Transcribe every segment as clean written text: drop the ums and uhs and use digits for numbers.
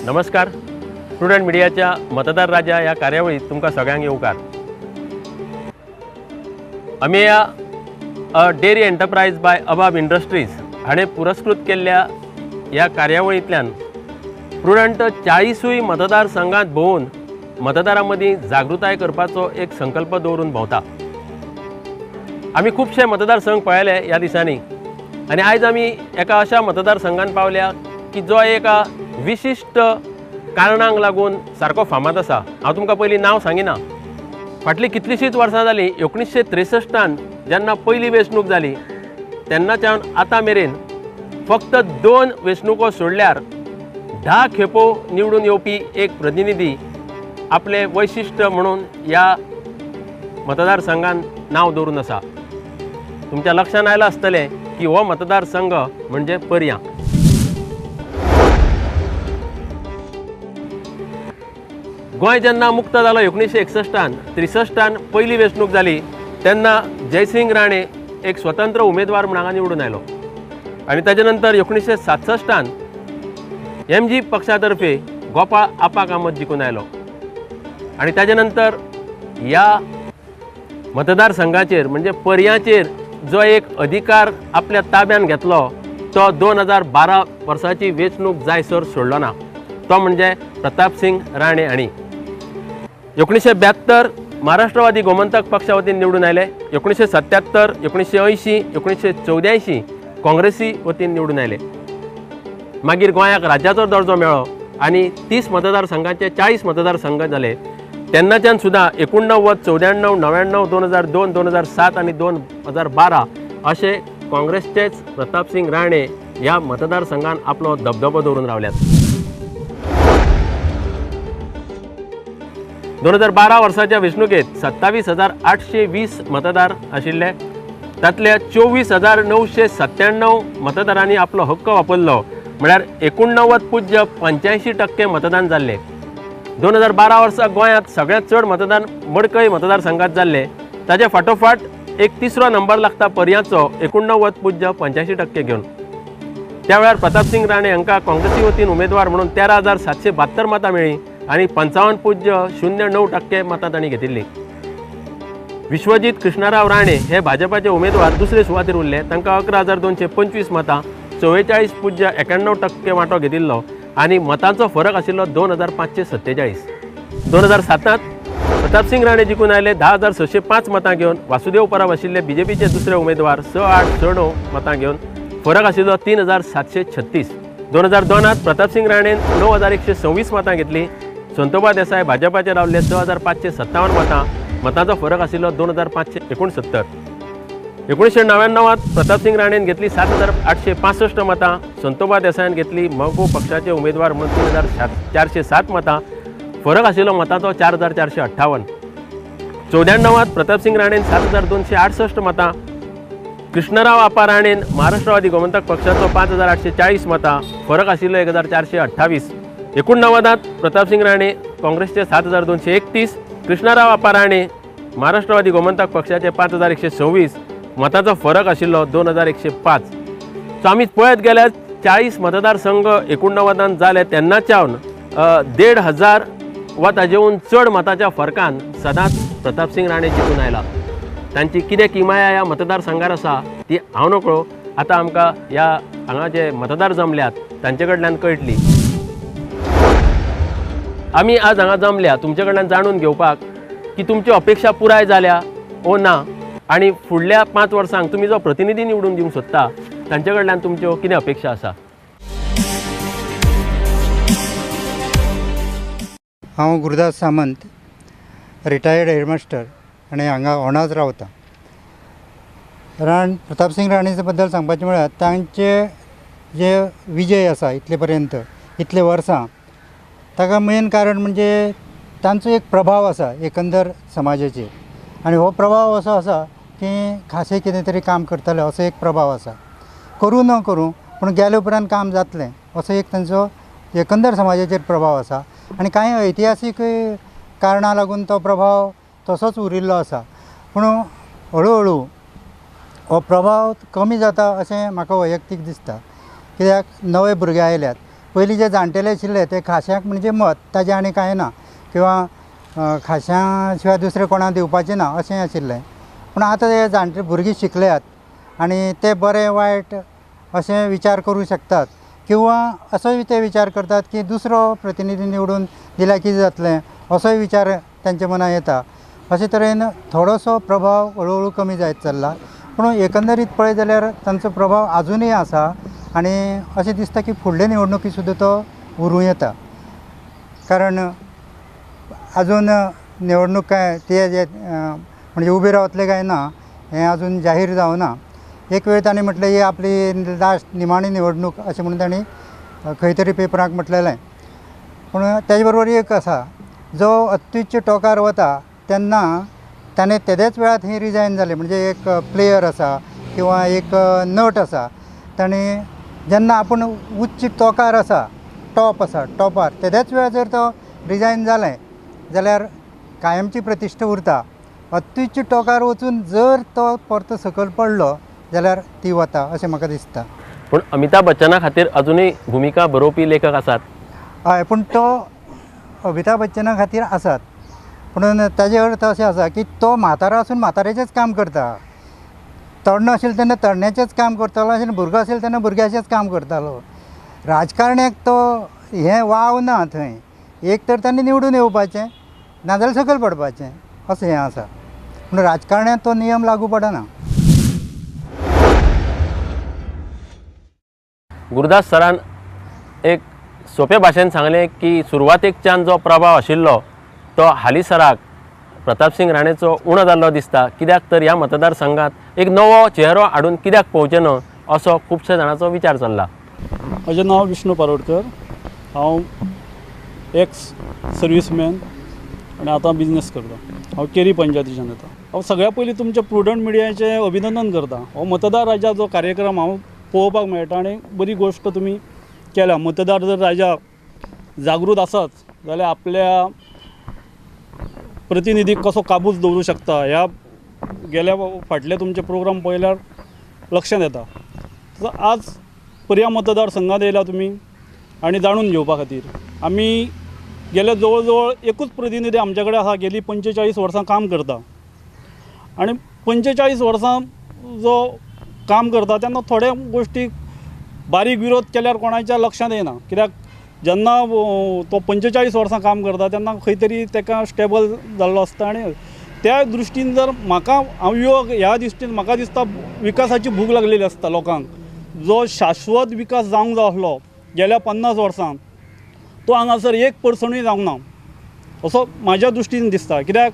नमस्कार. प्रुडंट मिडियाच्या मतदार राजा या कार्यावळीत तुमकां सगळ्यांक येवकार. अमेया अ डेअरी एंटरप्राइज बाय अबाब इंडस्ट्रीज हाणें पुरस्कृत केल्ल्या ह्या कार्यावळींतल्यान प्रुडंट 40 मतदारसंघांत भोंवून मतदारां मदीं जागृताय करपाचो एक संकल्प दवरून भोंवता. आमी खुबशे मतदारसंघ पळयले ह्या दिसांनी आनी आयज आमी एका अशा मतदारसंघांत पावल्या की जो एका विशिश्ट कारणांक लागून सारको फामाद आसा. हांव तुमकां पयलीं नांव सांगिना. फाटलीं कितलींशींच वर्सां जालीं 1963 जेन्ना पयली वेंचणूक जाली तेन्नाच्यान आतां मेरेन फक्त 2 वेंचणुको सोडल्यार 10 खेपो निवडून येवपी एक प्रतिनिधी आपले वैशिश्ट्य म्हणून ह्या मतदारसंघान नांव दवरून आसा. तुमच्या लक्षांत आयलां आसतलें की हो मतदारसंघ म्हणजे पर्या. गोंय जेन्ना मुक्त जालो 1961 63 पयली वेंचणूक जाली तेन्ना जयसिंग राणे एक स्वतंत्र उमेदवार म्हणून हांगा निवडून आयलो आनी ताजे नंतर 1967 MG पक्षातर्फे गोपाळ आपा कामत जिखून आयलो आनी ताजे नंतर ह्या मतदारसंघाचेर म्हणजे पर्याचेर जो एक अधिकार आपल्या ताब्यान घेतलो तो 2012 वर्साची वेंचणूक जायसर सोडलो ना. तो म्हणजे प्रताप सिंग राणे हांणी. 1972 महाराष्ट्रवादी गोमंतक पक्षा वतीन निवडून आयले. 1977 1980 1984 काँग्रेसी वतीन निवडून आयले. मागीर गोंयाक राज्याचो दर्जो मेळ्ळो आनी 30 मतदारसंघाचे 40 मतदारसंघ जाले. तेन्नाच्यान सुद्दां 89 94 99 2002 2007 आनी 2012 अशे काँग्रेसचेच प्रताप सिंग राणे ह्या मतदारसंघान आपलो दबदबो दवरून रावल्यात. 2012 वर्साच्या वेंचणुकेत 27,820 मतदार आशिल्ले. तातल्या 24,997 मतदारांनी आपलो हक्क वापरलो म्हळ्यार 89.85% मतदान जाल्ले. 2012 वर्सा गोंयांत सगळ्यांत चड मतदान मडकय मतदारसंघात जाल्ले. ताचे फाटोफाट एक तिसरो नंबर लागता पर्याचो 89.85% घेवन. त्या वेळार प्रताप सिंग राणे हांकां काँग्रेसी वतीन उमेदवार म्हणून 13,772 मतां मेळ्ळी आनी 55.09% मतां तांणी घेतिल्ली. विश्वजीत कृष्णराव राणे हे भाजपाचे उमेदवार दुसरे सुवातेर उरले. तांकां 11,225 मतां 44.91% वांटो घेतिल्लो आनी मतांचो फरक आशिल्लो 2,547. 2007 प्रताप सिंग राणे जिखून आयले 10,605 मतां घेवन. वासुदेव परब आशिल्ले बीजेपीचे दुसरे उमेदवार 6,869 मतां घेवन. फरक आशिल्लो 3,736. 2002 प्रताप सिंग राणेन 9,126 मतां घेतली. संतोबा देसाय भाजपाचे रावले 6,557 मतां. मतांचो फरक आशिल्लो 2,569. 1999 प्रताप सिंग राणेन घेतली 7,865 मतां. संतोबा देसायान घेतली मगो पक्षाचे उमेदवार म्हणून 3,407 मतां. फरक आशिल्लो मतांचो 4,458. 94 प्रताप सिंग राणेन 7,268 मतां. कृष्णराव आपा राणेन महाराष्ट्रवादी गोमंतक पक्षाचो 5,840 मतां. फरक आशिल्लो 1,428. 89 प्रताप सिंग राणे काँग्रेसचे 7,231. कृष्णराव आपा राणे महाराष्ट्रवादी गोमंतक पक्षाचे 5,126. मतांचो फरक आशिल्लो 2,105. सो आमी पळयत गेल्यार 40 मतदारसंघ 89 जाले तेन्नाच्यान 1,500 वा ताजेहून चड मतांच्या फरकान सदांच प्रताप सिंग राणे जिखून आयला. तांची कितें किमया ह्या मतदारसंघार आसा ती हांव नकळो आतां आमकां ह्या हांगा जे मतदार जमल्यात तांचे कडल्यान कळटली. आमी आज हांगा जमल्या तुमचे कडल्यान जाणून घेवपाक की तुमच्यो अपेक्षा पुराय जाल्या ओ ना आनी फुडल्या 5 वर्सांक तुमी जो प्रतिनिधी निवडून दिवंक सोदता तांचे कडल्यान तुमच्यो कितें अपेक्षा आसा. हांव गुरुदास सामंत रिटायर्ड हेडमास्टर आनी हांगा ओणाज रावता. प्रताप सिंग राणे बद्दल सांगपाचें म्हळ्यार तांचे जे विजय आसा इतले पर्यंत इतले वर्सां ताका मेन कारण म्हणजे तांचो एक प्रभाव आसा एकंदर समाजाचेर आनी हो प्रभाव असो आसा की खाशें कितें तरी काम करतले असो एक प्रभाव आसा. करूं न करूं पूण गेले उपरांत काम जातलें असो एक तांचो एकंदर समाजाचेर प्रभाव आसा आनी कांय ऐतिहासीक कारणां लागून तो प्रभाव तसोच उरिल्लो आसा. पूण हळू हळू हो प्रभाव कमी जाता अशें म्हाका वैयक्तीक दिसता. कित्याक नवे भुरगे आयल्यात पयलीं जे जाणटेले आशिल्ले ते खाशांक म्हणजे मत ताजें आनी कांय ना किंवा खाशां शिवाय दुसरें कोणाक दिवपाचें ना अशें आशिल्लें. पूण आतां ते जाणटे भुरगीं शिकल्यात आनी ते बरें वायट अशें विचार करूं शकतात किंवा असोय ते विचार करतात की दुसरो प्रतिनिधी निवडून दिल्यार कितें जातलें असोय विचार तेंच्या मनां येता. अशे तरेन थोडोसो प्रभाव हळू कमी जायत चल्ला. पूण एकंदरीत पळयत जाल्यार तांचो प्रभाव आजुनूय आसा आनी अशें दिसता की फुडले निवडणुकी सुद्दां तो उरूं येता. कारण आजून निवडणूक काय ते जे म्हणजे उबे रावतले काय ना हें आजून जाहीर जावना. एक वेळ तांणी म्हटलें ही आपली लास्ट निमाणी निवडणूक अशें म्हणून तांणी खंय तरी पेपराक म्हटलेलें. पूण तेजे बरोबर एक आसा जो अत्युच्च टोकार वता तेन्ना ताणें तेदेच वेळार थंय रिजायन जालें. म्हणजे एक प्लेयर आसा किंवा एक नट आसा ताणें जेन्ना आपूण उच्च टोकार आसा टॉप आसा टॉपार तेदेच वेळार जर तो रिजायन जालें जाल्यार कायमची प्रतिश्ठा उरता. अत्युच्च टोकार वचून जर तो परतो सकयल पडलो जाल्यार ती वता अशें म्हाका दिसता. पूण अमिताभ बच्चना खातीर अजुनूय भुमिका बरोवपी लेखक आसात. हय पूण तो अमिताभ बच्चना खातीर आसात. पूण ताजे अर्थ अशें आसा की तो म्हातारो आसून म्हाताऱ्याचेंच काम करता. तरणो आशिल्लो तेन्ना तरण्याचेंच काम करतालो आनी भुरगो आशिल्लो तेन्ना भुरग्याचेंच काम करतालो. राजकारण्याक तो हें वाव ना थंय. एक तर तांणी निवडून येवपाचें नाजाल्यार सकयल पडपाचें अशें हें आसा. पूण राजकारण्यांत तो नियम लागू पडना. गुरुदास सरान एक सोंपे भाशेन सांगलें की सुरवातेकच्यान जो प्रभाव आशिल्लो तो हालीसराक प्रतापसिंग राणेचो उणो जाल्लो दिसता. कित्याक तर ह्या मतदारसंघात एक नवो चेहरो हाडून कित्याक पळोवचें न्हय असो खुबशे जाणांचो विचार चल्ला. म्हजें नांव विष्णू पारोडकर. हांव एक्स सर्वीसमॅन आनी आतां बिजनेस करता. हांव केरी पंचायतीच्यान येता. हांव सगळ्या पयलीं तुमच्या प्रुडंट मिडियाचें अभिनंदन करता. हो मतदार राजा जो कार्यक्रम हांव पळोवपाक मेळटा आनी बरी गोश्ट तुमी केल्या. मतदार जर राजा जागृत आसत जाल्यार आपल्या प्रतिनिधीक कसो काबूज दवरूं शकता ह्या गेल्या फाटले तुमचे प्रोग्राम पळयल्यार लक्षांत येता. आज पर्या मतदारसंघात येयला तुमी आनी जाणून घेवपा खातीर. आमी गेले जवळ जवळ एकूच प्रतिनिधी आमचे कडेन आसा गेली 45 वर्सां काम करता. आनी 45 वर्सां जो काम करता तेन्ना थोड्या गोश्टी बारीक विरोध केल्यार कोणाच्या लक्षांत येना. कित्याक जेन्ना तो 45 वर्सां काम करता तेन्ना खंय तरी ताका स्टेबल जाल्लो आसता. आनी त्या दृश्टीन जर म्हाका हांव ह्या दृश्टीन म्हाका दिसता विकासाची भूक लागलेली आसता लोकांक. जो शाश्वत विकास जावंक जाय आसलो गेल्या 50 वर्सांत तो हांगासर 1% जावंक ना असो म्हाज्या दृश्टीन दिसता. कित्याक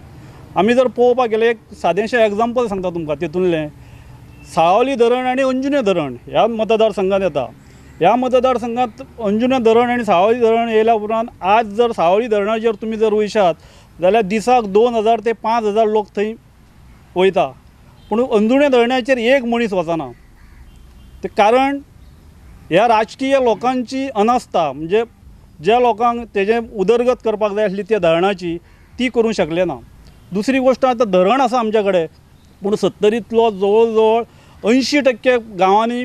आमी जर पळोवपाक गेले एक सादेंशें एग्जाम्पल सांगता तुमकां तितूंतलें. सावली धरण आनी अंजुने धरण ह्या मतदारसंघात येता. ह्या मतदारसंघात अंजुने धरण आनी सावली धरण येयल्या उपरांत आज जर सावली धरणाचेर तुमी जर वयशात जाल्यार दिसाक 2000 ते 5000 लोक थंय वयता. पूण अंजुने धरणाचेर एक मनीस वचना. ते कारण ह्या राजकीय लोकांची अनास्था म्हणजे ज्या लोकांक तेजें उदरगत करपाक जाय आसली त्या धरणाची ती करूंक शकले ना. दुसरी गोश्ट आतां धरण आसा आमच्या कडेन पूण 70लो जवळ जवळ 80% गांवांनी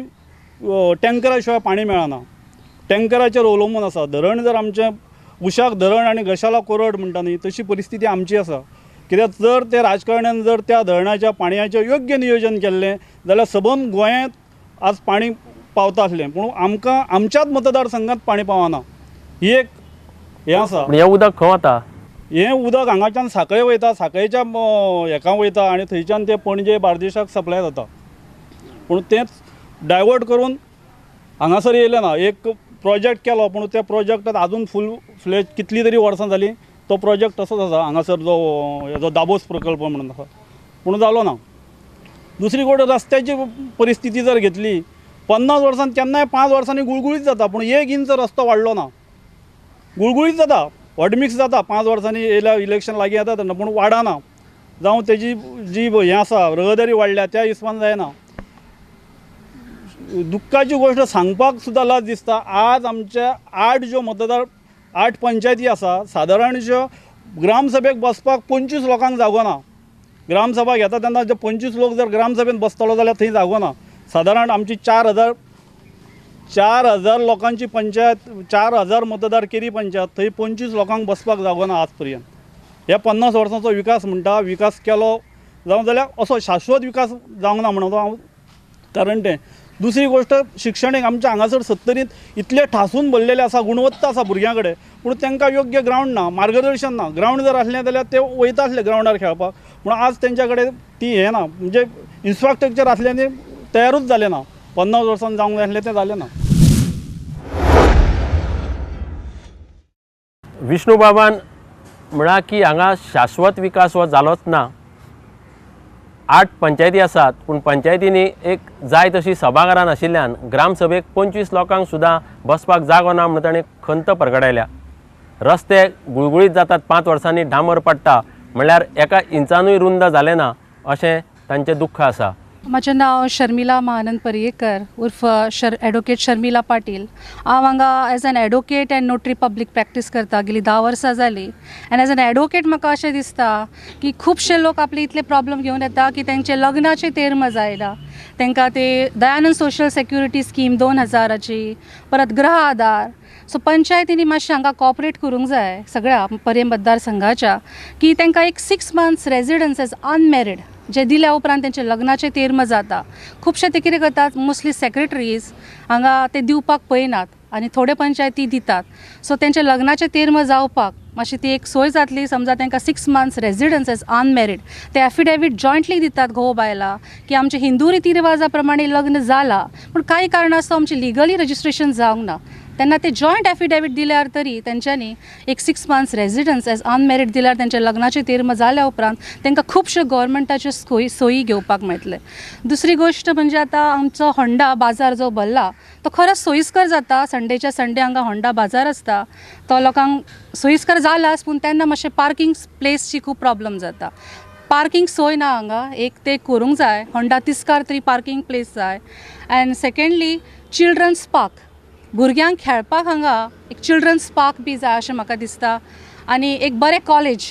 टँकरा शिवाय पाणी मेळना. टँकराचेर अवलंबून आसा. धरण जर आमचें उशाक धरण आनी घशाला कोरड म्हणटा न्ही तशी परिस्थिती आमची आसा. कित्याक जर ते राजकारण्यान जर त्या धरणाच्या पाणयाचें योग्य नियोजन केल्लें जाल्यार सबंद गोंयांत आज पाणी पावता आसलें. पूण आमकां आमच्याच मतदारसंघात पाणी पावना. ही एक हें आसा. हें उदक खंय वता? हें उदक हांगाच्यान सांखळे वयता. सांखळेच्या हेका वयता आनी थंयच्यान तें पणजे बार्देशाक सप्लाय जाता. पूण तेंच डायवर्ट करून हांगासर येयलें ना. एक प्रोजेक्ट केलो पूण त्या प्रोजेक्टात आजून फूल फ्लेज कितली तरी वर्सां जालीं तो प्रोजेक्ट तसोच आसा. हांगासर जो हेजो दाबोस प्रकल्प म्हणून आसा पूण जालो ना. दुसरी गोश्ट रस्त्याची परिस्थिती जर घेतली 50 वर्सांत केन्नाय 5 वर्सांनी गुळगुळीत जाता. पूण 1 इंच रस्तो वाडलो ना. गुळगुळीत जाता हॉटमिक्स जाता 5 वर्सांनी येयल्या इलेक्शन लागीं येता तेन्ना पूण वाडना. जावं तेजी जी हें आसा रहदारी वाडल्या त्या हिसपान जायना. दुख्खाची गोश्ट सांगपाक सुद्दां लाज दिसता. आज आमच्या 8 पंचायती आसा सादारणश्यो ग्रामसभेक बसपाक 25 लोकांक जागो ना. ग्रामसभा घेता तेन्ना जे 25 लोक जर ग्रामसभेन बसतलो जाल्यार थंय जागो ना. सादारण आमची 4000 4,000 लोकांची पंचायत, 4,000 मतदार केरी पंचायत, थंय 25 लोकांक बसपाक जागो ना आज पर्यंत. ह्या 50 वर्सांचो विकास म्हणटा, विकास केलो जावं जाल्यार असो शाश्वत विकास जावंक ना म्हणून हांव कारण तें. दुसरी गोष्ट शिक्षणीक आमच्या हांगासर 70रीत इतले ठासून भरलेले आसा, गुणवत्ता आसा भुरग्यां कडेन, पूण तांकां योग्य ग्रावंड ना, मार्गदर्शन ना. ग्रावंड जर आसलें जाल्यार ते वयता आसले ग्रावंडार खेळपाक, पूण आज तेंच्या कडेन ती हें ना, म्हणजे इन्फ्रास्ट्रक्चर आसलें तें तयारूच जालें ना. 50 वर्सान जावंक जाय आसलें तें जालें ना. विष्णू बाबान म्हळां की हांगा शाश्वत विकास हो जालोच ना. 8 पंचायती आसात, पूण पंचायतींनी एक जाय तशी सभाघरां नाशिल्ल्यान ग्रामसभेक 25 लोकांक सुद्दां बसपाक जागो ना म्हणून ताणें खंत परगडायल्या. रस्ते गुळगुळीत जातात, 5 वर्सांनी डांबर पडटा म्हणल्यार एका इंचानूय रुंद जालें ना अशें तांचें दुख्ख आसा. म्हजें नांव शर्मिला महानंद पर्येकर उर्फ एडवोकेट शर्मिला पाटील. हांव हांगा as an advocate end notary public practice करता, गेली 10 वर्सां जालीं. एंड एज एन एडवोकेट म्हाका अशें दिसता की खुबशे लोक आपले इतले प्रॉब्लम घेवन येता की तेंचे लग्नाचे तेर्म जायना, तांकां ते दयानंद सोशल सेक्युरिटी स्कीम 2000ची, परत गृह आधार. सो पंचायतींनी मातशें हांगा कॉपरेट करूंक जाय सगळ्या पर्ये मतदारसंघाच्या, की तांकां एक 6 months रेजिडन्स एज अनमॅरीड जे दिल्या उपरांत तेंचे लग्नाचे तेर्म जाता. खुबशे ते कितें करतात, मोस्टली सेक्रेटरीज हांगा ते दिवपाक पळयनात आनी थोडे पंचायती दितात. सो तेंचे लग्नाचे तेर्म जावपाक मातशी ती एक सोय जातली. समजा तांकां 6 months रेजिडन्स एज अनमॅरीड, ते एफिडेवीट जॉयंटली दितात घोव बायला की आमचे हिंदू रिती रिवाजा प्रमाणे लग्न जालां, पूण कांय कारणास्तव आमचे लिगली रजिस्ट्रेशन जावंक ना. तेन्ना ते जॉयंट एफिडेवीट दिल्यार तरी तेंच्यांनी एक 6 months रेजिडन्स एज अनमॅरीड दिल्यार तेंचे लग्नाचे तेर्म जाल्या उपरांत तांकां खुबश्यो गव्हर्मेंटाच्यो सोयी घेवपाक मेळटले. दुसरी गोश्ट म्हणजे आतां आमचो होंडा बाजार जो भरला तो खरोच सोयीस्कर जाता. संडेच्या संडे हांगा होंडा बाजार आसता, तो लोकांक सोयीस्कर जालाच, पूण तेन्ना मातशें पार्किंग प्लेसची खूब प्रॉब्लम जाता. पार्किंग सोय ना हांगा, एक ते करूंक जाय. होंडा तिस्कार तरी पार्किंग प्लेस जाय. एंड सेकेंडली चिल्ड्रन्स पार्क, भुरग्यांक खेळपाक हांगा एक चिल्ड्रन्स पार्क बी जाय अशें म्हाका दिसता. आनी एक बरें कॉलेज,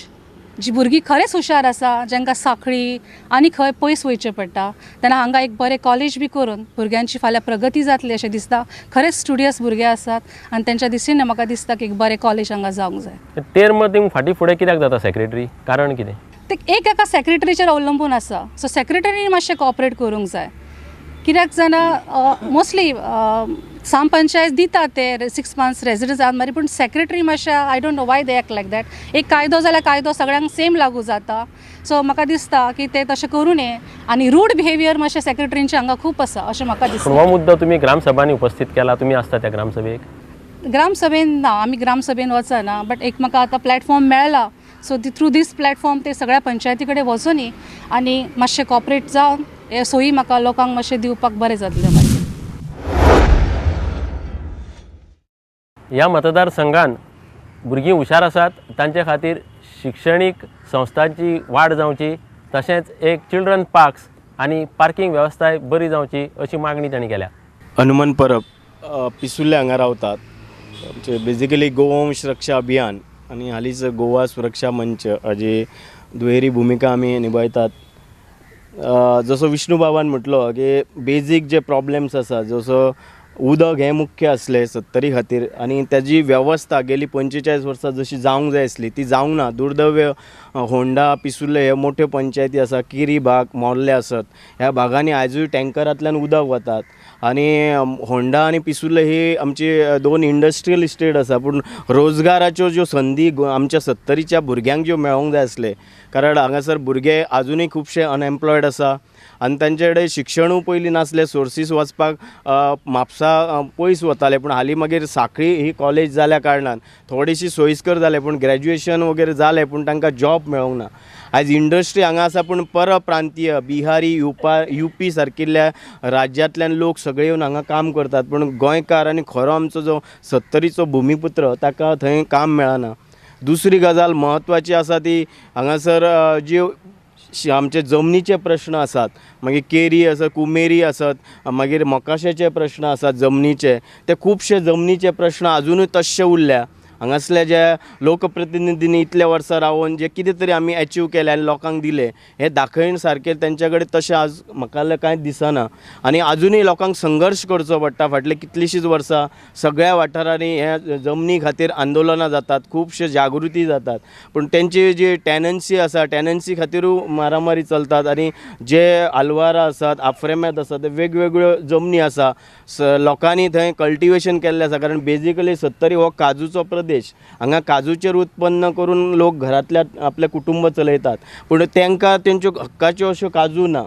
जी भुरगीं खरेंच हुशार आसा, जांकां सांखळी आनी खंय पयस वयचें पडटा, तेन्ना हांगा एक बरें कॉलेज बी करून भुरग्यांची फाल्यां प्रगती जातली अशें दिसता. खरेंच स्टुडियस भुरगे आसात आनी तेंच्या दिशेन म्हाका दिसता की एक बरें कॉलेज हांगा जावंक जाय. तेर्म थिंग फाटीं फुडें कित्याक जाता सेक्रेटरी, कारण कितें? ते एक एका सेक्रेटरीचेर अवलंबून आसा. सो सेक्रेटरीन मातशें कॉपरेट करूंक जाय. कित्याक जाणा मोस्टली साम पंचायत दितात ते 6 months रेजिडन्स मारी, पूण सेक्रेटरी मातशें I don't know Y they act like that. एक कायदो जाल्यार कायदो सगळ्यांक सेम लागू जाता. सो म्हाका दिसता की ते तशें करूं नये. आनी रूड बिहेवियर मातशें सेक्रेटरींचे हांगा खूब आसा अशें म्हाका दिसता. हो मुद्दो तुमी ग्रामसभांनी उपस्थित केला, तुमी आसता त्या ग्रामसभेक? ग्रामसभेन ना, आमी ग्रामसभेन वचना, बट एक म्हाका आतां प्लॅटफॉर्म मेळ्ळा. सो थ्रू दीस प्लॅटफॉर्म ते सगळ्या पंचायती कडेन वचूनी आनी मातशें कॉपरेट जावन हे सोयी म्हाका लोकांक मातशें दिवपाक बरें जातलें मातशें. ह्या मतदारसंघान भुरगीं हुशार आसात, तांचे खातीर शिक्षणीक संस्थांची वाड जावची, तशेंच एक चिल्ड्रन पार्क्स आनी पार्किंग वेवस्थाय बरी जावची अशी मागणी तांणी केल्या. हनुमान परब पिसुल्ले हांगा रावतात. आमचे बेजिकली गोवंश रक्षा अभियान आनी हालींच गोवा सुरक्षा मंच हाजी दुहेरी भुमिका आमी निभयतात. जसो विष्णू बाबान म्हटलो की बेजीक जे प्रॉब्लेम्स आसा, जसो उदक हें मुख्य आसलें 70री खातीर आनी ताजी वेवस्था गेली 45 वर्सां जशी जावंक जाय आसली ती जावंक ना. दुर्दैव्य होंडा पिसुल्ले हे मोठ्यो पंचायती आसा, किरी भाग मोर्ले आसात, ह्या भागांनी आयजूय टँकरांतल्यान उदक वतात. आनी होंडा आनी पिसुल्ले ही आमची 2 इंडस्ट्रियल इस्टेट आसा, पूण रोजगाराच्यो ज्यो संदी आमच्या 70रीच्या भुरग्यांक ज्यो मेळोंक जाय आसले, कारण हांगासर भुरगे आजुनूय खुबशे अनएम्प्लॉयड आसा आनी तांचे कडेन शिक्षणूय पयलीं नासलें. सोर्सीस वचपाक म्हापसा पयस वताले, पूण हालीं मागीर सांखळी ही कॉलेज जाल्या कारणान थोडीशी सोयीस्कर जालें, पूण ग्रॅज्युएशन वगैरे जालें पूण तांकां जॉब मेळोंक ना. आयज इंडस्ट्री हांगा आसा, पूण परप्रांतीय बिहारी UP सारकिल्ल्या राज्यांतल्यान लोक सगळे येवन हांगा काम करतात, पूण गोंयकार आनी खरो आमचो जो 70रीचो भुमिपुत्र ताका थंय काम मेळना. दुसरी गजाल म्हत्वाची आसा ती हांगासर ज्यो आमचे जमनीचे प्रश्न आसात, मागीर केरी आसा, कुमेरी आसात, मागीर मोकाशाचे प्रश्न आसात जमनीचे, ते खुबशे जमनीचे प्रश्न आजुनूय तशे उरल्या. हांगासल्या ज्या लोकप्रतिनिधींनी इतल्या वर्सां रावून जे कितें तरी आमी अचीव केलें आनी लोकांक दिलें हें दाखयण सारकें तेंच्या कडेन तशें आज म्हाका जाल्यार कांयच दिसना आनी आजुनूय लोकांक संघर्श करचो पडटा. फाटले कितलींशींच वर्सां सगळ्या वाठारांनी हे जमनी खातीर आंदोलनां जातात, खुबशे जागृती जातात, पूण तेंची जी टॅनन्सी आसा टॅनन्सी खातीरूय मारामारी चलतात आनी जे आलवारां आसात आफ्रेम्यांत आसात ते वेगवेगळ्यो जमनी आसा लोकांनी थंय कल्टिवेशन केल्लें आसा कारण बेजिकली 70 हो काजूचो प्रदेश. हांगा काजूचेर उत्पन्न करून लोक घरांतल्या आपलें कुटुंब चलयतात पूण तांकां तेंच्यो हक्काच्यो अश्यो काजू ना.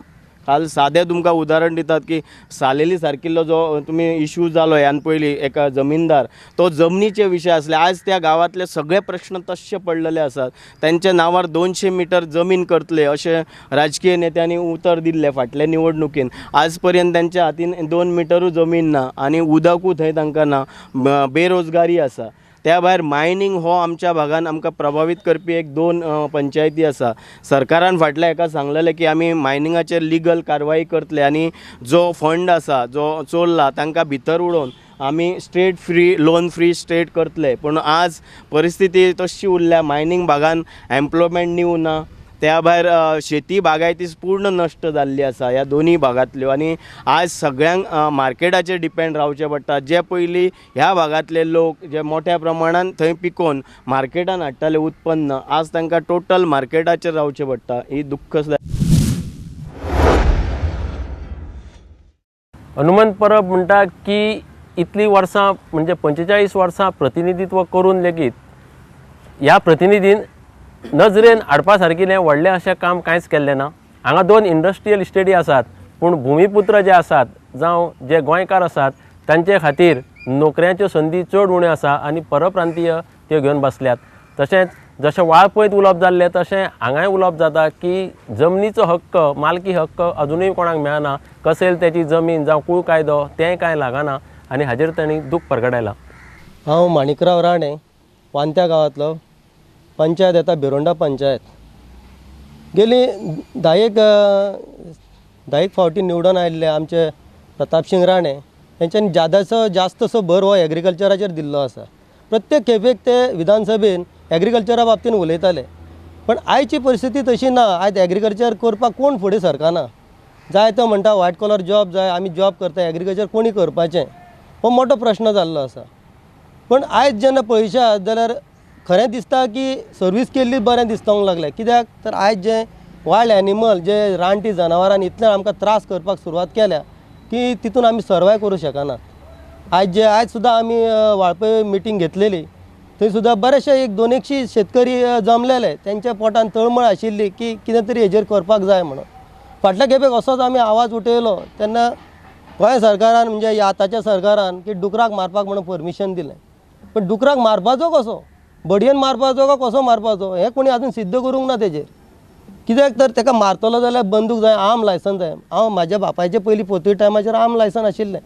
काल सादें तुमकां उदाहरण दितात की सालेली सारकिल्लो जो तुमी इश्यू जालो ह्यान पयलीं एका जमीनदार तो जमनीचे विशय आसले. आज त्या गांवांतले सगळे प्रश्न तशे पडलेले आसात. तांच्या नांवार 200 मिटर जमीन करतले अशें राजकीय नेत्यांनी उतर दिल्लें फाटल्या निवडणुकीन. आज पर्यंत तांच्या हातीन 2 मिटरूय जमीन ना आनी उदकूय थंय तांकां ना. बेरोजगारी आसा. त्या भायर मायनींग हो आमच्या भागान आमकां प्रभावीत करपी 1-2 पंचायती आसा. सरकारान फाटल्या हेका सांगलेलें की आमी मायनिंगाचेर लिगल कारवाई करतले आनी जो फंड आसा जो चोरला तांकां भितर उडोवन आमी state free loan free state करतले. पूण आज परिस्थिती तशी उरल्या मायनींग भागान एम्प्लॉयमेंट न्यू ना. त्या भायर शेती बागायती पूर्ण नश्ट जाल्ली आसा ह्या दोनी भागांतल्यो आनी आज सगळ्यांक मार्केटाचेर डिपेंड रावचें पडटा. जे पयलीं ह्या भागांतले लोक जे मोठ्या प्रमाणान थंय पिकोवन मार्केटान हाडटाले उत्पन्न आज तांकां टोटल मार्केटाचेर रावचें पडटा. ही दुख्ख. हनुमंत परब म्हणटा की इतली वर्सां म्हणजे 45 वर्सां प्रतिनिधित्व करून लेगीत ह्या प्रतिनिधीन नजरेन हाडपा सारकिलें व्हडलें अशें काम कांयच केल्लें ना. हांगा 2 इंडस्ट्रियल इस्टेटी आसात पूण भुमिपुत्र जे आसात जावं जे गोंयकार आसात तांचे खातीर नोकऱ्यांच्यो संदी चड उण्यो आसा आनी परप्रांतीय त्यो घेवन बसल्यात. तशेंच जशें वाळपयत उलोवप जाल्लें तशें हांगाय उलोवप जाता की जमनीचो हक्क मालकी हक्क अजुनूय कोणाक मेळना. कसेल त्याची जमीन जावं कूळ कायदो तेंय कांय लागना आनी हाजेर तांणी दूख प्रगटायलां. हांव माणिकराव राणे वांत्या गांवांतलो पंचायत येता बिरोंडा पंचायत. गेली 10 फावटी निवडून आयिल्ले आमचे प्रतापसिंग राणे हेंच्यांनी जास्तसो भर हो एग्रिकल्चराचेर दिल्लो आसा. प्रत्येक खेपेक ते विधानसभेन एग्रिकल्चरा बाबतीन उलयताले पण आयची परिस्थिती तशी ना. आयज एग्रिकल्चर करपाक कोण फुडें सरकाना. जाय तो म्हणटा व्हायट कॉलर जॉब जाय आमी जॉब करता एग्रिकल्चर कोणी करपाचें हो मोठो प्रश्न जाल्लो आसा. पण आयज जेन्ना पळयशात जाल्यार खरें दिसता की सर्वीस केल्ली बरें दिसपाक लागलें. कित्याक तर आयज जे वायल्ड एनिमल जे रानटी जनावरांनी इतले आमकां त्रास करपाक सुरवात केल्या की तितून आमी सर्वायव करूं शकनात. आयज सुद्दां आमी वाळपय मिटींग घेतलेली थंय सुद्दां बरेचशे 200 शेतकरी जमलेले. तेंच्या पोटान तळमळ आशिल्ली की कितें तरी हेजेर करपाक जाय म्हणून. फाटल्या खेपेक असोच आमी आवाज उठयलो तेन्ना गोंय सरकारान म्हणजे आतांच्या सरकारान की डुकराक मारपाक म्हणून परमिशन दिलें. पण डुकराक मारपाचो कसो बडयेन मारपाचो काय कसो मारपाचो हें कोणी आजून सिद्ध करूंक ना तेजेर. कित्याक तर ताका मारतलो जाल्यार बंदूक जाय आर्म लायसन जाय. हांव म्हाज्या बापायचे पयलीं पोतूय टायमाचेर आर्म लायसन आशिल्लें.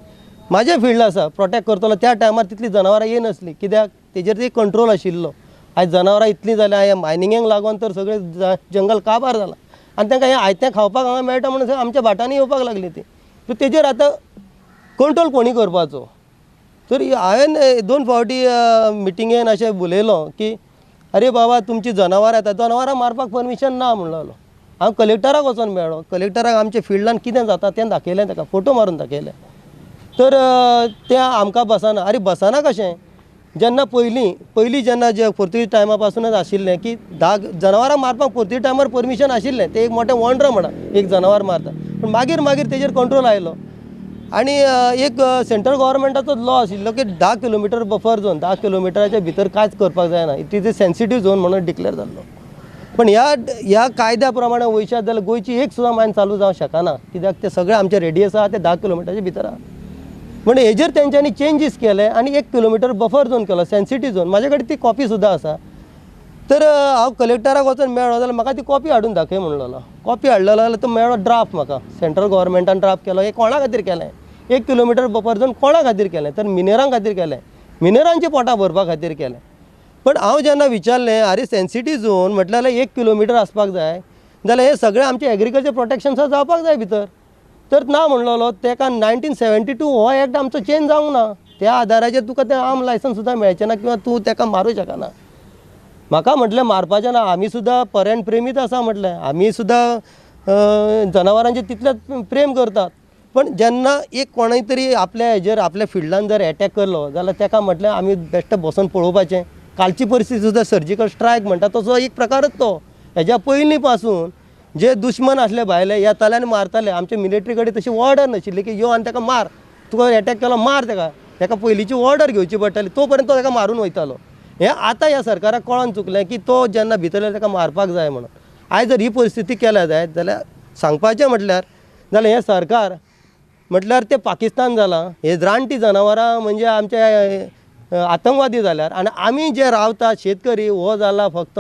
म्हाजें फिल्ड आसा प्रोटेक्ट करतलो. त्या टायमार तितली जनावरां येनासलीं कित्याक तेजेर एक कंट्रोल आशिल्लो. आयज जनावरां इतलीं जाल्यां ह्या मायनिंगेक लागून तर सगळें जंगल काबार जालां आनी तांकां हें आयतें खावपाक हांगा मेळटा म्हणून आमच्या भाटांनी येवपाक लागलीं तीं. सो तेजेर आतां कंट्रोल कोणी करपाचो. तर हांवें 2 फावटी मिटिंगेन अशें उलयलो की अरे बाबा तुमची जनावरां येता जनावरां मारपाक परमिशन ना म्हणलो. हांव कलेक्टराक वचोन मेळ्ळो. कलेक्टराक आमच्या फिल्डान कितें जाता तें दाखयलें ताका फोटो मारून दाखयले. तर तें आमकां बसना. अरे बसना कशें जेन्ना पयलीं जेन्ना जे पोर्तुगीज टायमा पासूनच आशिल्लें की जनावरां मारपाक पोर्तुगीज टायमार परमिशन आशिल्लें. तें एक मोठें वंडर म्हणा एक जनावर मारता. पूण मागीर तेजेर कंट्रोल आयलो आनी एक सेंट्रल गव्हर्मेंटाचो लॉ आशिल्लो की 10 किलोमिटर बफर झोन 10 किलोमिटराच्या भितर कांयच करपाक जायना. It is a sensitive zone म्हणून डिक्लेअर जाल्लो. पण ह्या कायद्या प्रमाणे वयशात जाल्यार गोंयची एक सुद्दां मायन चालू जावंक शकना. कित्याक ते सगळे आमचे रेडियस आहा ते 10 किलोमिटराच्या भितर आहा. म्हणजे हेजेर तेंच्यांनी चेंजीस केले आनी 1 किलोमिटर बफर झोन केलो सेन्सिटीव झोन. म्हाजे कडेन ती कॉपी सुद्दां आसा. तर हांव कलेक्टराक वचून मेळ्ळो जाल्यार म्हाका ती कॉपी हाडून दाखय म्हणलेलो. कॉपी हाडलेलो जाल्यार तो मेळ्ळो ड्राफ्ट म्हाका. सेंट्रल गव्हर्मेंटान ड्राफ्ट केलो. हे कोणा खातीर केलें 1 किलोमिटर बफर झोन कोणा खातीर केलें तर मिनेरां खातीर केलें. मिनेरांची पोटां भरपा खातीर केलें. पण हांव जेन्ना विचारलें अरे सेन्सिटीव झोन म्हटल्यार 1 किलोमिटर आसपाक जाय जाल्यार हे सगळें आमचें एग्रिकल्चर प्रोटेक्शन्सा जावपाक जाय भितर. तर ना म्हणलेलो. तेका 1972 हो एक्ट आमचो चेंज जावंक ना. त्या आदाराचेर तुका तें आर्म लायसन्स सुद्दां मेळचें ना किंवा तूं ताका मारूं शकना. म्हाका म्हटलें मारपाचें ना, आमी सुद्दां पर्यावरण प्रेमीच आसा म्हटलें, आमी सुद्दां जनावरांचेर तितलेंच प्रेम करतात. पण जेन्ना एक कोणूय तरी आपल्या हेजेर आपल्या फिल्डान जर एटॅक करलो जाल्यार ताका म्हटलें आमी बेश्टें बसून पळोवपाचें. कालची परिस्थिती सुद्दां सर्जिकल स्ट्रायक म्हणटा तसो एक प्रकारच तो. हेज्या पयलीं पासून जे दुश्मन आसले भायले येताले आनी मारताले. आमचे मिलिटरी कडेन तशी ऑर्डर नाशिल्ली की यो आनी ताका मार, तुका एटॅक केलो मार ताका पयलींची ऑर्डर घेवची पडटाली, तो पर्यंत तो ताका मारून वयतालो. हें आतां ह्या सरकाराक कळोन चुकलें की तो जेन्ना भितर ताका मारपाक जाय म्हणून. आयज जर ही परिस्थिती केल्या जायत जाल्यार सांगपाचें म्हटल्यार हें सरकार म्हटल्यार तें पाकिस्तान जालां. हे रानटी जनावरां म्हणजे आमचे आतंकवादी जाल्यार आनी आमी जे रावतात शेतकरी हो जाला फक्त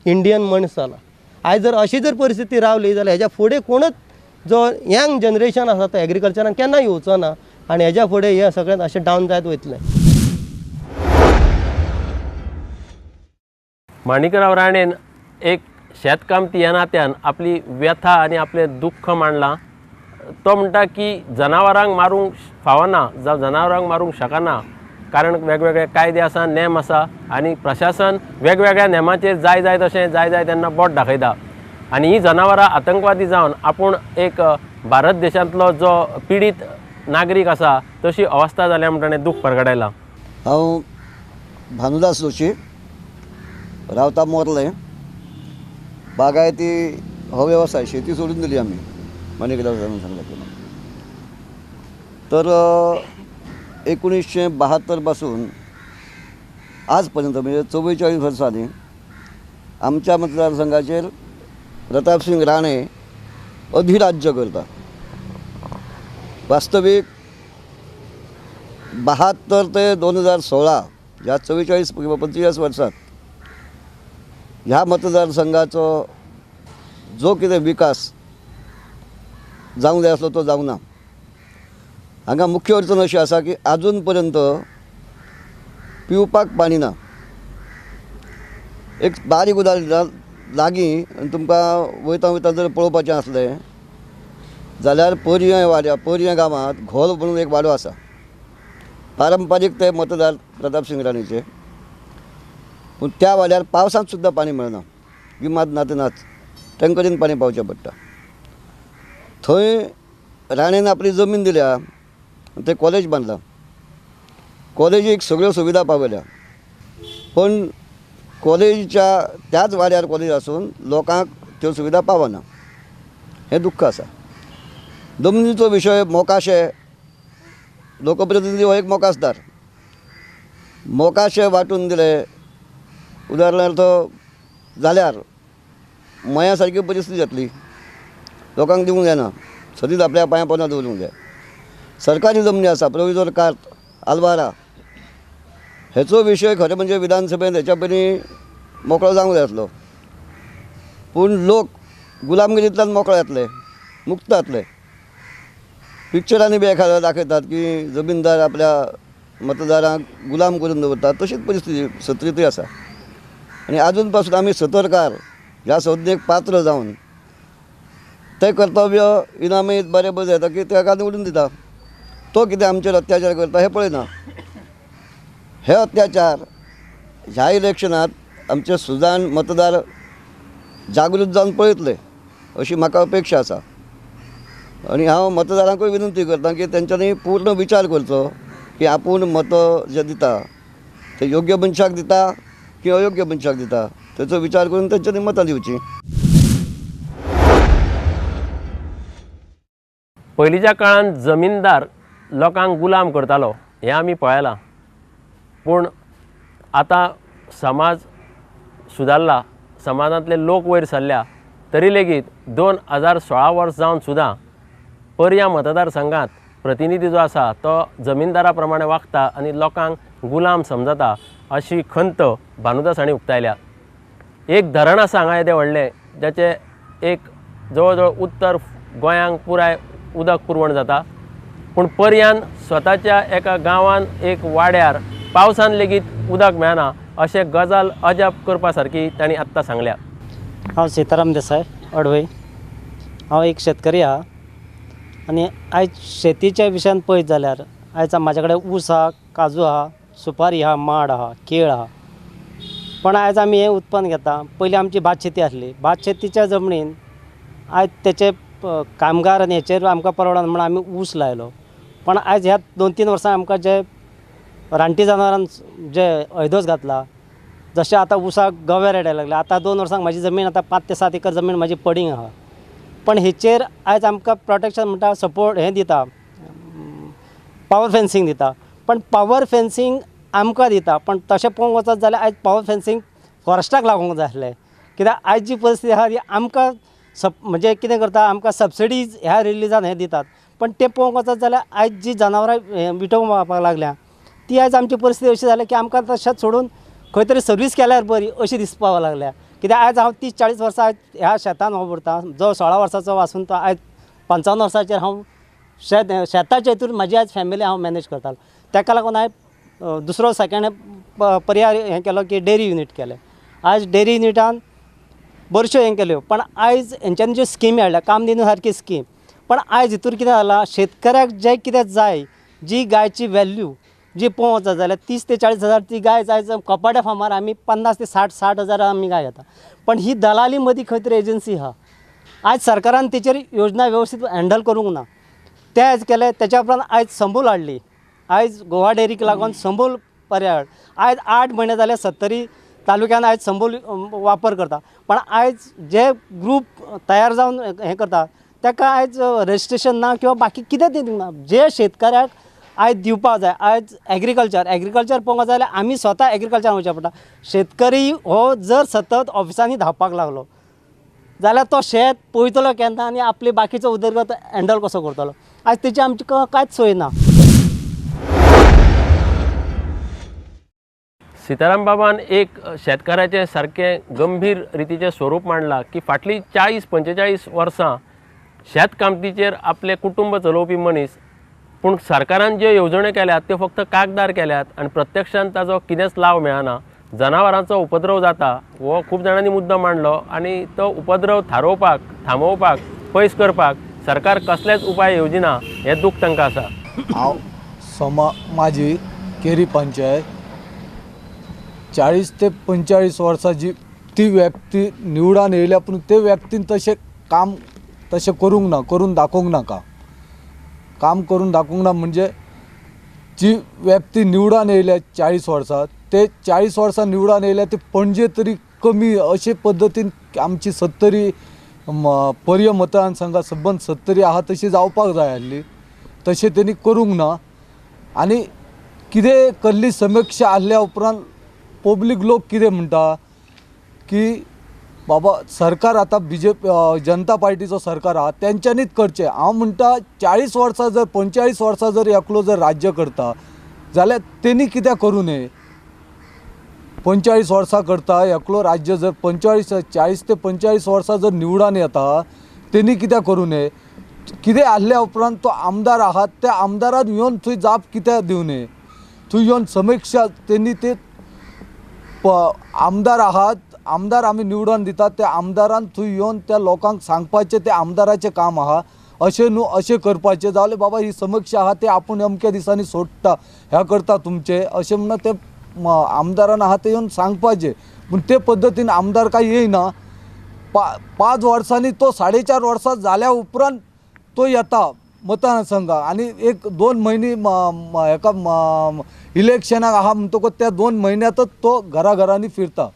इंडियन मनीस जाला. आयज जर अशी जर परिस्थिती रावली जाल्यार हेज्या फुडें कोणूच जो यंग जनरेशन आसा तो एग्रीकल्चरान केन्ना येवचो ना आनी हेज्या फुडें हें सगळें अशें डावन जायत वयतलें. माणिकराव राणेन एक शेतकामती ह्या नात्यान आपली व्यथा आनी आपलें दुख्ख मांडलां. तो म्हणटा की जनावरांक मारूंक फावना जावं जनावरांक मारूंक शकना, कारण वेगवेगळे कायदे आसा, नेम आसा आनी प्रशासन वेगवेगळ्या नेमाचेर जाय जाय तशें जाय जाय तेन्ना बोट दाखयता. आनी ही जनावरां आतंकवादी जावन आपूण एक भारत देशांतलो जो पिडीत नागरीक आसा तशी अवस्था जाल्या म्हणून ताणें दूख परगटायलां. हांव भानुदास जोशी रावता मोरलें. बागायती हो वेवसाय शेती सोडून दिली आमी माणिकराव राणेन सांगल्याप्रमाणे. तर 1972 पासून आजपर्यंत म्हणजे 44 वर्सांनी आमच्या मतदारसंघाचेर प्रतापसिंग राणे अधिराज्य करता. वास्तवीक 72 ते 2016 ह्या 44 किंवा 45 वर्सांत ह्या मतदारसंघाचो जो कितें विकास जावंक जाय आसलो तो जावंक ना. हांगा मुख्य अडचण अशी आसा की आजून पर्यंत पिवपाक पाणी ना. एक बारीक उदाहरण लागीं आनी तुमकां वयता वयता जर पळोवपाचें आसलें जाल्यार पर्ये गांवांत घोल म्हणून एक वाडो आसा. पारंपारीक ते मतदार प्रतापसिंग राणेचे, पूण त्या वाड्यार पावसांत सुद्दां पाणी मेळना. गिमात ना ते नाच, टँकरीन पाणी पावचें पडटा. थंय राणेन आपली जमीन दिल्या, ते कॉलेज बांदलां. कॉलेजीक सगळ्यो सुविधा पावयल्या, पण कॉलेजीच्या त्याच वाड्यार कॉलेज आसून लोकांक त्यो सुविधा पावना. हें दुख्ख आसा. जमनीचो विशय मोकाशे. लोकप्रतिनिधी हो एक मोकासदार. मोकाशे वांटून दिले उदाहरणार्थ जाल्यार मया सारकी परिस्थिती जातली. लोकांक दिवंक जायना, सदींच आपल्या पांया पोंदा दवरूंक जाय. सरकारी जमनी आसा, प्रोविजोर कार्त, आल्वारा, हेचो विशय खरें म्हणजे विधानसभेंत हेच्या पयलीं मोकळो जावंक जाय आसलो. पूण लोक गुलामगिरींतल्यान मोकळे जातले, मुक्त जातले. पिक्चरांनी बी एखाद्या दाखयतात की जमीनदार आपल्या मतदारांक गुलाम करून दवरतात. तशीच परिस्थिती 37 आसा. आनी आजून पासून आमी सतर्कार ह्या संज्ञेक पात्र जावन तें कर्तव्य इनामीत बरें बरें येता की ताका निवडून दिता. तो कितें आमचेर अत्याचार करता हें पळयना. हे अत्याचार ह्या इलेक्शनांत आमचे सुजाण मतदार जागृत जावन पळयतले अशी म्हाका अपेक्षा आसा. आनी हांव मतदारांकूय विनंती करता की तेंच्यांनी पूर्ण विचार करचो की आपूण मतं जे दिता ते योग्य मनशाक दिता की अयोग्य मनशाक दिता, तेचो विचार करून तेंच्यांनी मतां दिवची. पयलींच्या काळांत जमीनदार लोकांक गुलाम करतालो हें आमी पळयलां. पूण आतां समाज सुदारला, समाजांतले लोक वयर सरल्या, तरी लेगीत 2016 वर्स जावन सुद्दां पर्या मतदारसंघात प्रतिनिधी जो आसा तो जमीनदारा प्रमाणे वागता आनी लोकांक गुलाम समजता अशी खंत भानुदास हांणी उक्तायल्या. एक धरण आसा हांगा येदें व्हडलें, जाचें एक जवळ जवळ उत्तर गोंयांक पुराय उदक पुरवण जाता. पूण पर्यान स्वताच्या एका गांवान एक वाड्यार पावसान लेगीत उदक मेळना अशें गजाल अजाप करपा सारकी तांणी आत्तां सांगल्या. हांव सीताराम देसाय अडवय. हांव एक शेतकरी आहा आनी आयज शेतीच्या विशयान पळयत जाल्यार आयज म्हाजे ऊस आहा, काजू आहा, सुपारी आहा, माड आहा, केळ आहा. पण आयज आमी हें उत्पन्न घेता. पयलीं आमची भात शेती आसली. भात शेतीच्या जमनीन आयज तेचे कामगार आनी हेचेर आमकां परवडना म्हणून आमी ऊस लायलो. पण आयज ह्या 2-3 वर्सां आमकां जे रानटी जनावरांन जे हैदोस घातला, जशें आतां ऊसाक गवे रेडायला लागले. आतां 2 वर्सांक म्हाजी जमीन आतां 5 ते 7 एकर जमीन म्हाजी पडींग आहा. पण हेचेर आयज आमकां प्रोटेक्शन म्हणटा सपोर्ट हें दिता, पावर फेन्सींग दिता. पण पावर फेन्सींग आमकां दिता, पण तशें पळोवंक वचत जाल्यार आयज पावर फेन्सींग फॉरेस्टाक लागूंक जाय आसलें. कित्याक आयज जी परिस्थिती आहा ती आमकां म्हणजे कितें करता, आमकां सबसिडीज ह्या रिलीजान हें दितात. पण ते पळोवंक वचत जाल्यार आयज जी जनावरां विटोवपाक लागल्या ती आयज आमची परिस्थिती अशी जाल्या की आमकां तशेंच सोडून खंय तरी सर्वीस केल्यार बरी अशी दिसपाक लागल्या. कित्याक आयज हांव 30-40 वर्सां ह्या शेतान वावुरतां. जो 16 वर्साचो आसून तो आयज 55 वर्साचेर हांव शेताच्या हितून म्हाजी आयज फॅमिली हांव मॅनेज करतां. ताका लागून हांवें दुसरो सेकंड पर्याय हें केलो की डेअरी युनीट केलें. आयज डेअरी युनिटान बऱ्योचश्यो हें केल्यो. पण आयज हेंच्यांनी ज्यो स्किमी हाडल्या, कामधेनू सारकी स्कीम, पण आयज हितूर कितें जालां, शेतकऱ्याक जें कितें जाय, जी गायची व्हॅल्यू जी पळोवंक वचत जाल्यार 30 ते 40 हजार ती गाय आयज कपाड्या फार्मार आमी 50 ते 60 हजार आमी गाय घेता. पण ही दलाली मदीं खंय तरी एजन्सी आहा. आयज सरकारान तेचेर योजना वेवस्थीत हँडल करूंक ना. ते आयज केले. तेच्या उपरांत आयज संबूल हाडली. आयज गोवा डेअरीक लागून संबूल पर्याय आयज 8 म्हयने जाले 70 तालुक्यान आयज संबूल वापर करता. पण आयज जे ग्रूप तयार जावन हें करता ताका आयज रजिस्ट्रेशन ना किंवा बाकी कितें ते दिवना. जे शेतकऱ्याक आयज दिवपाक जाय, आयज एग्रीकल्चर पळोवंक जाल्यार आमी स्वता एग्रीकल्चरान वचचें पडटा. शेतकरी हो जर सतत ऑफिसांनी धांवपाक लागलो जाल्यार तो शेत पळयतलो केन्ना आनी आपली बाकीचो उदरगत हँडल कसो करतलो. आयज तेची आमची कांयच सोय ना. सिताराम बाबान एक शेतकाराचें सारकें गंभीर रितीचें स्वरूप मांडलां की फाटलीं 40-45 वर्सां शेत कामतीचेर आपलें कुटुंब चलोवपी मनीस, पूण सरकारान ज्यो येवजण्यो केल्यात त्यो फक्त कागदार केल्यात आनी प्रत्यक्षान ताजो कितेंच लाव मेळना. जनावरांचो उपद्रव जाता हो खूब जाणांनी मुद्दो मांडलो आनी तो उपद्रव थारोवपाक, थांबोवपाक, पयस करपाक सरकार कसलेच उपाय येवजिना हें दूख तांकां आसा. हांव माझी केरी पंचायत 40 ते 45 वर्साची ती व्यक्ती निवडान येयल्या, पूण ते व्यक्तीन तशें काम तशें करूंक ना, करून दाखोवंक नाका. काम करून दाखोवंक ना म्हणजे जी व्यक्ती निवडान येयल्या 40 वर्सां, ते 40 वर्सां निवडान येयल्या ते पणजे तरी कमी अशे पद्दतीन आमची 70 पर्य मतदारसंघात सबंद 70 आहा तशी जावपाक जाय आसली. तशें तेणी करूंक ना. आनी कितें कसली समीक्षा आसल्या उपरांत पब्लीक लोक कितें म्हणटा की बाबा सरकार आता जनता पार्टीचो सरकार आहा तेंच्यांनीच करचें. हांव म्हणटा 40 वर्सां जर 45 वर्सां जर एकलो जर राज्य करता जाल्यार तेणी कित्याक करूं नये. 45 वर्सां करता एकलो राज्य जर 40 ते 45 वर्सां जर निवडान येता तेणी कित्याक करूं नये. कितें आसल्या उपरांत तो आमदार आहात त्या आमदारान येवन थंय जाप कित्याक दिवं नये. थंय येवन समीक्षा तेणी ते आमदार आहात, आमदार आमी निवडून दितात त्या आमदारान थंय येवन त्या लोकांक सांगपाचें तें आमदाराचें काम आहा. अशें न्हू अशें करपाचें जाल्यार बाबा ही समीक्षा आहा ते आपूण अमक्या दिसांनी सोडटा ह्या करता तुमचें अशें म्हणून ते आमदारान आहा ते येवन सांगपाचें. पूण ते पद्दतीन आमदार कांय येयना. 5 वर्सांनी तो 4.5 वर्सां जाल्या उपरांत तो येता मतदारसंघाक आनी 1-2 म्हयने हेका इलेक्शनाक आहा म्हणटकूच त्या 2 म्हयन्यांतच तो घराघरांनी फिरता.